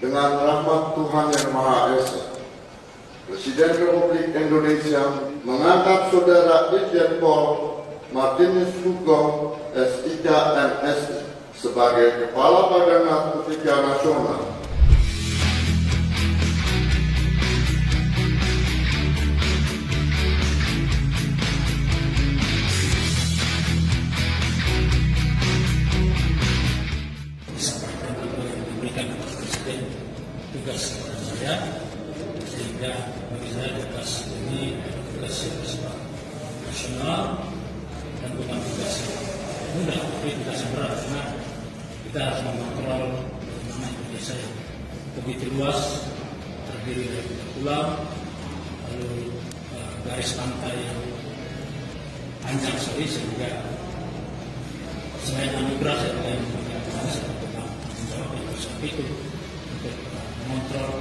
dengan rahmat Tuhan Yang Maha Esa, Presiden Republik Indonesia mengangkat Saudara Irjen Pol Martinus Sugeng S3 MSI sebagai Kepala Badan Narkotika Nasional. Tugas kepada saya, sehingga bagi saya tugas ini tugas yang bersifat nasional dan bukan tugas yang mudah, tapi tugas yang berat karena kita harus mengontrol bagaimana Indonesia yang begitu luas, terdiri dari pulau, lalu garis pantai yang panjang sekali, sehingga selain anugerah saya juga yang menjawab yang bersifat itu untuk mengontrol